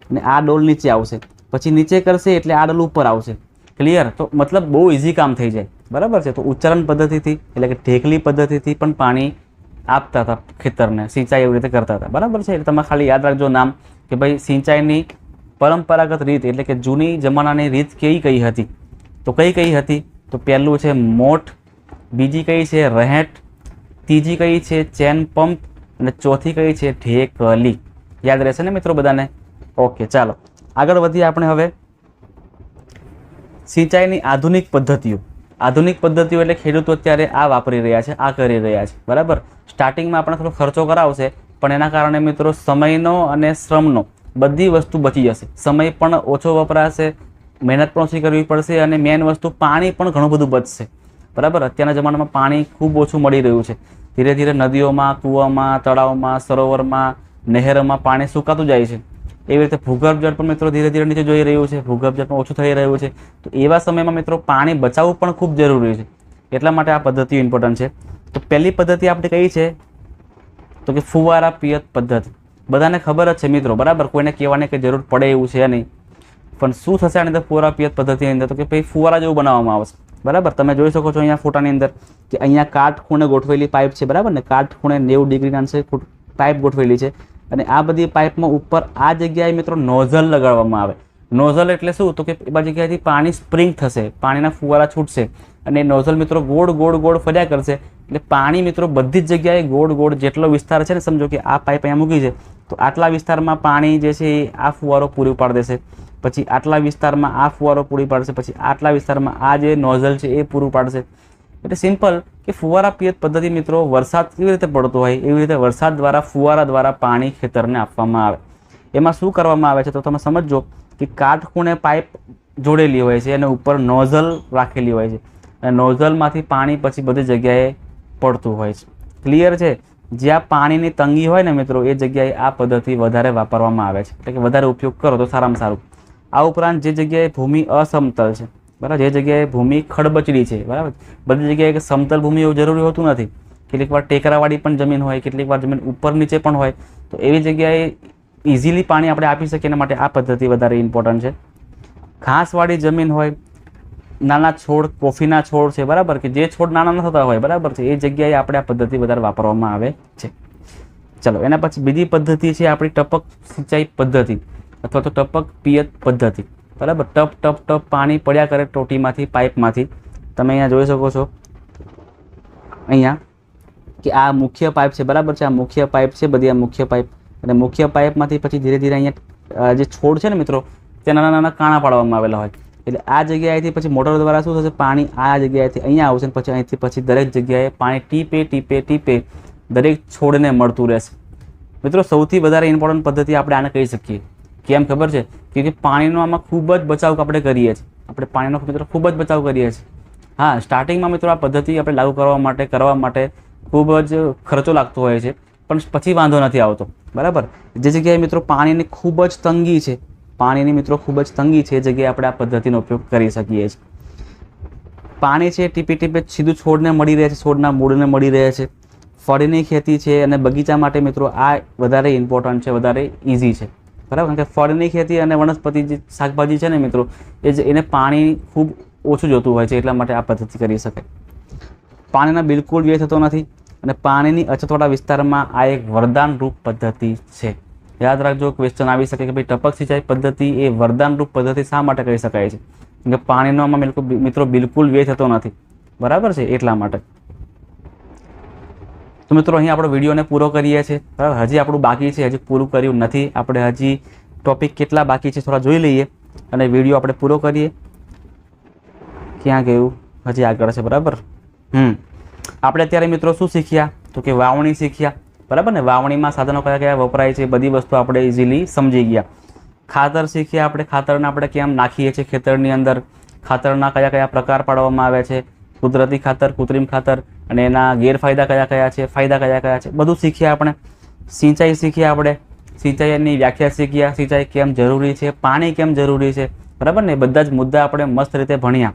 અને આ ડોલ નીચે આવશે, પછી નીચે કરશે એટલે આ ડોલ ઉપર આવશે. ક્લિયર. તો મતલબ બહુ ઇઝી કામ થઈ જાય, બરાબર છે. તો ઉચ્ચારણ પદ્ધતિથી એટલે કે ઢેકલી પદ્ધતિથી પણ પાણી આપતા હતા ખેતરને, સિંચાઈ એવી રીતે કરતા હતા, બરાબર છે. એટલે તમે ખાલી યાદ રાખજો નામ કે ભાઈ સિંચાઈની પરંપરાગત રીત એટલે કે જૂની જમાનાની રીત કઈ હતી. તો કઈ હતી, તો પહેલું છે મોટ, બીજી કઈ છે રહેંટ, ત્રીજી કઈ છે ચેન પંપ અને ચોથી કઈ છે ઢેકલી. યાદ રહેશે ને મિત્રો બધાને? ઓકે, ચાલો આગળ વધીએ આપણે હવે. સિંચાઈની આધુનિક પદ્ધતિઓ. આધુનિક પદ્ધતિઓ એટલે ખેડૂતો અત્યારે આ વાપરી રહ્યા છે, આ કરી રહ્યા છે, બરાબર. સ્ટાર્ટિંગમાં આપણે થોડો ખર્ચો કરાવશે પણ એના કારણે મિત્રો સમયનો અને શ્રમનો બધી વસ્તુ બચી જશે. સમય પણ ઓછો વપરાશે, મહેનત પણ ઓછી કરવી પડશે અને મેઇન વસ્તુ પાણી પણ ઘણું બધું બચશે, બરાબર. અત્યારના જમાનામાં પાણી ખૂબ ઓછું મળી રહ્યું છે. ધીરે ધીરે નદીઓમાં, કૂવામાં, તળાવમાં, સરોવરમાં, નહેરોમાં પાણી સુકાતું જાય છે. એવી રીતે ભૂગર્ભ જળ પણ મિત્રો ધીરે ધીરે નીચે જોઈ રહ્યું છે, ભૂગર્ભ જળ પણ ઓછું થઈ રહ્યું છે. તો એવા સમયમાં મિત્રો પાણી બચાવવું પણ ખૂબ જરૂરી છે. એટલા માટે આ પદ્ધતિ ઇમ્પોર્ટન્ટ છે. તો પહેલી પદ્ધતિ આપણે કઈ છે, તો કે ફુવારા પિયત પદ્ધતિ. બધાને ખબર જ છે મિત્રો, બરાબર, કોઈને કહેવાની કંઈ જરૂર પડે એવું છે નહીં. પણ શું થશે આની અંદર ફુવારા પિયત પદ્ધતિની અંદર, તો કે ભાઈ ફુવારા જેવું બનાવવામાં આવશે, બરાબર. તમે જોઈ શકો છો અહીંયા ફોટાની અંદર કે અહીંયા કાટ ખૂણે ગોઠવેલી પાઇપ છે, બરાબર ને. કાટ ખૂણે 90 ડિગ્રીના અંશે પાઇપ ગોઠવેલી છે અને આ બધી પાઇપમાં ઉપર આ જગ્યાએ મિત્રો નોઝલ લગાડવામાં આવે. નોઝલ એટલે શું, તો કે એ જગ્યાએથી પાણી સ્પ્રિંગ થશે, પાણીના ફુવારા છૂટશે અને નોઝલ મિત્રો ગોળ ગોળ ગોળ ફર્યા કરશે એટલે પાણી મિત્રો બધી જ જગ્યાએ ગોળ ગોળ જેટલો વિસ્તાર છે ને, સમજો કે આ પાઇપ અહીંયા મૂકી છે તો આટલા વિસ્તારમાં પાણી જે છે એ આ ફુવારો પૂરું પાડી દેશે, પછી આટલા વિસ્તારમાં આ ફુવારો પૂરી પાડશે, પછી આટલા વિસ્તારમાં આ જે નોઝલ છે એ પૂરું પાડશે. એટલે સિમ્પલ કે ફુવારા પિયત પદ્ધતિ મિત્રો વરસાદ કેવી રીતે પડતો હોય એવી રીતે વરસાદ દ્વારા ફુવારા દ્વારા પાણી ખેતરને આપવામાં આવે. એમાં શું કરવામાં આવે છે તો તમે સમજો કે કાટખૂણે પાઇપ જોડેલી હોય છે અને ઉપર નોઝલ રાખેલી હોય છે અને નોઝલમાંથી પાણી પછી બધી જગ્યાએ પડતું હોય છે. ક્લિયર છે? જ્યાં પાણીની તંગી હોય ને મિત્રો એ જગ્યાએ આ પદ્ધતિ વધારે વાપરવામાં આવે છે, એટલે કે વધારે ઉપયોગ કરો તો સારામાં સારું. આ ઉપરાંત જે જગ્યાએ ભૂમિ અસમતલ છે, બરાબર, જે જગ્યાએ ભૂમિ ખડબચડી છે, બરાબર, બધી જગ્યાએ સમતલ ભૂમિ એવું જરૂરી હોતું નથી. કેટલીક વાર ટેકરાવાળી પણ જમીન હોય, કેટલીક વાર જમીન ઉપર નીચે પણ હોય, તો એવી જગ્યાએ ઇઝીલી પાણી આપણે આપી શકીએ એના માટે આ પદ્ધતિ વધારે ઇમ્પોર્ટન્ટ છે. ઘાસવાળી જમીન હોય, નાના છોડ, કોફીના છોડ છે, બરાબર, કે જે છોડ નાના ન થતા હોય, બરાબર છે, એ જગ્યાએ આપણે આ પદ્ધતિ વધારે વાપરવામાં આવે છે. ચલો, એના પછી બીજી પદ્ધતિ છે આપણી ટપક સિંચાઈ પદ્ધતિ અથવા તો ટપક પિયત પદ્ધતિ, બરાબર. ટપ ટપ ટપ પાણી પડ્યા કરે ટોટીમાંથી, પાઇપમાંથી. તમે અહીંયા જોઈ શકો છો અહીંયા કે આ મુખ્ય પાઇપ છે, બરાબર છે, આ મુખ્ય પાઇપ છે, બધી આ મુખ્ય પાઇપ, અને મુખ્ય પાઇપમાંથી પછી ધીરે ધીરે અહીંયા જે છોડ છે ને મિત્રો તે નાના નાના કાણા પાડવામાં આવેલા હોય. એટલે આ જગ્યાએથી પછી મોટર દ્વારા શું થશે, પાણી આ જગ્યાએથી અહીંયા આવશે અને પછી અહીંથી પછી દરેક જગ્યાએ પાણી ટીપે ટીપે ટીપે દરેક છોડને મળતું રહેશે. મિત્રો સૌથી વધારે ઇમ્પોર્ટન્ટ પદ્ધતિ આપણે આને કહી શકીએ. કેમ ખબર છે? કે પાણીનો આમાં ખૂબ જ બચાવ આપણે કરીએ છીએ. આપણે પાણીનો મિત્રો ખૂબ જ બચાવ કરીએ છીએ. હા, સ્ટાર્ટિંગમાં મિત્રો આ પદ્ધતિ આપણે લાગુ કરવા માટે ખૂબ જ ખર્ચો લાગતો હોય છે, પણ પછી વાંધો નથી આવતો, બરાબર. જે જગ્યાએ મિત્રો પાણીની ખૂબ જ તંગી છે, પાણીની મિત્રો ખૂબ જ તંગી છે, એ જગ્યાએ આપણે આ પદ્ધતિનો ઉપયોગ કરી શકીએ છીએ. પાણી છે ટીપે ટીપે સીધું છોડને મળી રહે છે, છોડના મૂળને મળી રહે છે. ફળની ખેતી છે અને બગીચા માટે મિત્રો આ વધારે ઇમ્પોર્ટન્ટ છે, વધારે ઇઝી છે, બરાબર. કારણ કે ફળની ખેતી અને વનસ્પતિ જે શાકભાજી છે ને મિત્રો એને પાણી ખૂબ ઓછું જોતું હોય છે, એટલા માટે આ પદ્ધતિ કરી શકાય. પાણીનો બિલકુલ વ્યય થતો નથી અને પાણીની અછતવાળા વિસ્તારમાં આ એક વરદાનરૂપ પદ્ધતિ છે. યાદ રાખજો, ક્વેશ્ચન આવી શકે કે ભાઈ ટપક સિંચાઈ પદ્ધતિ એ વરદાનરૂપ પદ્ધતિ શા માટે કહી શકાય છે? કેમ કે પાણીનો આમાં મિત્રો બિલકુલ વ્યય થતો નથી, બરાબર છે, એટલા માટે. તો મિત્રો અહીં આપણો વિડીયોને પૂરો કરીએ છીએ, બરાબર. હજી આપણું બાકી છે, હજી પૂરું કર્યું નથી આપણે. હજી ટોપિક કેટલા બાકી છે થોડા જોઈ લઈએ અને વિડીયો આપણે પૂરો કરીએ. ક્યાં ગયું? હજી આગળ છે, બરાબર. આપણે અત્યારે મિત્રો શું શીખ્યા તો કે વાવણી શીખ્યા, બરાબર ને. વાવણીમાં સાધનો કયા કયા વપરાય છે બધી વસ્તુ આપણે ઇઝીલી સમજી ગયા. ખાતર શીખ્યા આપણે, ખાતરને આપણે કેમ નાખીએ છીએ ખેતરની અંદર, ખાતરના કયા કયા પ્રકાર પાડવામાં આવે છે, કુદરતી ખાતર, કૃત્રિમ ખાતર, અને એના ગેરફાયદા કયા કયા છે, ફાયદા કયા કયા છે, બધું શીખ્યા આપણે. સિંચાઈ શીખ્યા આપણે, સિંચાઈની વ્યાખ્યા શીખ્યા, સિંચાઈ કેમ જરૂરી છે, પાણી કેમ જરૂરી છે, બરાબર ને. બધા જ મુદ્દા આપણે મસ્ત રીતે ભણ્યા.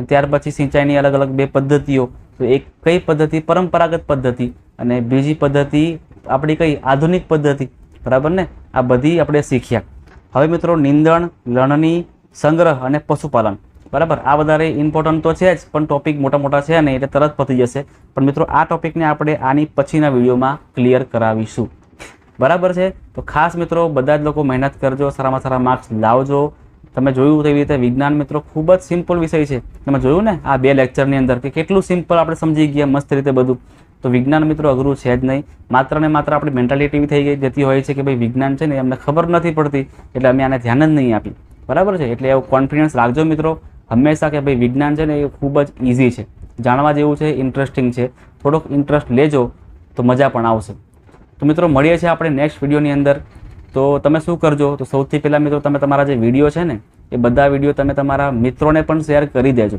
ત્યાર પછી સિંચાઈની અલગ અલગ બે પદ્ધતિઓ, તો એક કઈ પદ્ધતિ પરંપરાગત પદ્ધતિ અને બીજી પદ્ધતિ આપણી કઈ આધુનિક પદ્ધતિ, બરાબર ને. આ બધી આપણે શીખ્યા. હવે મિત્રો નીંદણ, લણણી, સંગ્રહ અને પશુપાલન, બરાબર, આ વધારે ઇમ્પોર્ટન્ટ તો છે જ, પણ ટોપિક મોટા મોટા છે નહીં એટલે તરત પતી જશે. પણ મિત્રો આ ટોપિકને આપણે આની પછીના વિડીયોમાં ક્લિયર કરાવીશું, બરાબર છે. તો ખાસ મિત્રો બધા જ લોકો મહેનત કરજો, સારામાં સારા માર્ક્સ લાવજો. તમે જોયું તેવી રીતે વિજ્ઞાન મિત્રો ખૂબ જ સિમ્પલ વિષય છે. તમે જોયું ને આ 2 લેક્ચરની અંદર કે કેટલું સિમ્પલ આપણે સમજી ગયા મસ્ત રીતે બધું. તો વિજ્ઞાન મિત્રો અઘરું છે જ નહીં. માત્ર ને માત્ર આપણી મેન્ટાલિટી એવી થઈ જતી હોય છે કે ભાઈ વિજ્ઞાન છે ને અમને ખબર નથી પડતી એટલે અમે આને ધ્યાન જ નહીં આપી, બરાબર છે. એટલે એવું કોન્ફિડન્સ રાખજો મિત્રો હંમેશા કે ભાઈ વિજ્ઞાન છે ને એ ખૂબ જ ઇઝી છે, જાણવા જેવું છે, ઇન્ટરેસ્ટિંગ છે. થોડોક ઇન્ટરેસ્ટ લેજો તો મજા પણ આવશે. તો મિત્રો મળીએ છીએ આપણે નેક્સ્ટ વિડીયોની અંદર. તો તમે શું કરજો તો સૌથી પહેલાં મિત્રો તમે તમારા જે વિડીયો છે ને એ બધા વિડીયો તમે તમારા મિત્રોને પણ શેર કરી દેજો,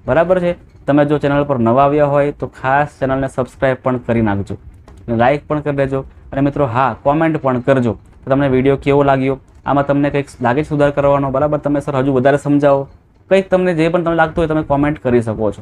બરાબર છે. તમે જો ચેનલ પર નવા આવ્યા હોય તો ખાસ ચેનલને સબસ્ક્રાઈબ પણ કરી નાખજો, લાઇક પણ કરી દેજો અને મિત્રો હા કોમેન્ટ પણ કરજો તમને વિડીયો કેવો લાગ્યો, આમાં તમને કંઈક લાગે સુધાર કરવાનો, બરાબર. તમે સર હજુ વધારે સમજાવો, કંઈક તમને જે પણ તમને લાગતું હોય તમે કોમેન્ટ કરી શકો છો.